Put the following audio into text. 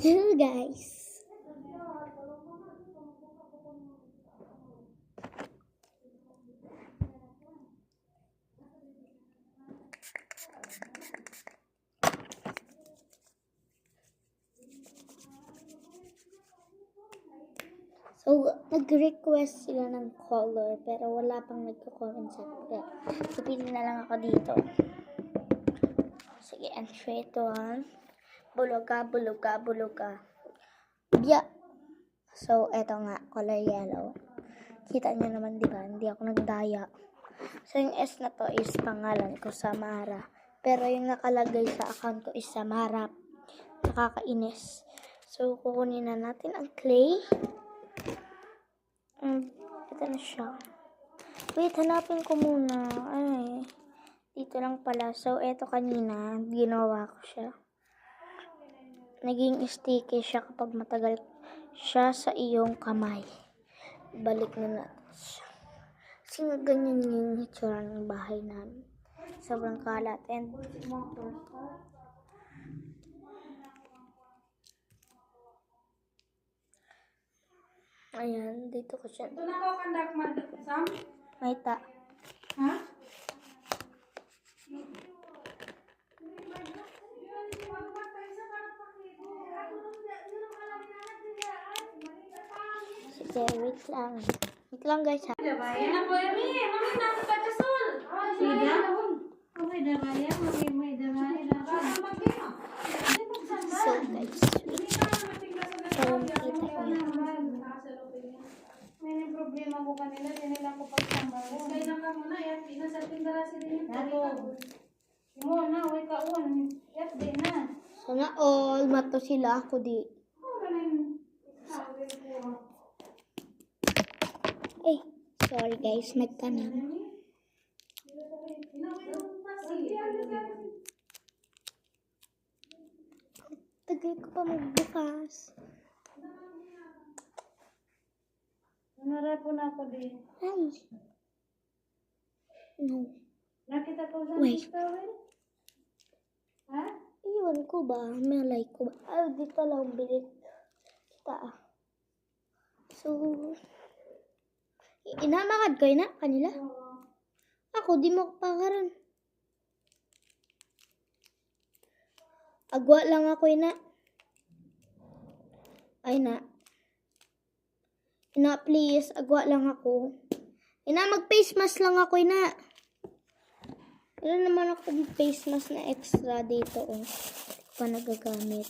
Hello guys. So, nag-request sila ng color pero wala pang nagko-comment sa akin. So, pili na lang ako dito. Sige, and 3, 2, 1. Buluga, buluga, buluga. Yeah. So, eto nga, color yellow. Kita nyo naman, di ba? Hindi ako nagdaya. So, yung S na to is pangalan ko, Samara. Pero yung nakalagay sa account ko is Samara. Nakakainis. So, kukunin na natin ang clay. Ito na siya. Wait, hanapin ko muna. Ay, dito lang pala. So, eto kanina, ginawa ko siya. Naging sticky siya kapag matagal siya sa iyong kamay. Balik na natin siya. Kasi nga ganyan yung hitsura ng bahay namin. Sobrang kalat. And, ayan, dito ko siya. Ito na ko kandak Sam? May ta. Ha? Sige, wait lang. Wait lang guys ha. Yan na po Emi. Mami na ako kagasul. Sida? May daraya. May daraya. So guys, wait. So, kita ko yan. May problema ko kanila. Dinila ko pagsambal. Kaya lang ka muna. Yan. Nasa tindara sila yung pagkakabul. Mo na. Huwag ka on. Yan. Di na. Sana all mato sila ako di. Eh, sorry guys, nagtanong. Tagal ko pa magbukas. Narap po na ako din. Ay. No. Nakita ko sa Wait. story. Ha? Iwan ko ba? Malay ko ba? Ay, dito lang bilit. Kita ah. So, inamakad ko na kanila? Ako, di mo pakaran. Agwa lang ako ina. Ay na. Ina, please. Agwa lang ako. Ina, mag-face mask lang ako ina. Wala naman ako face mask na extra dito. Oh. Hindi ko pa nagagamit.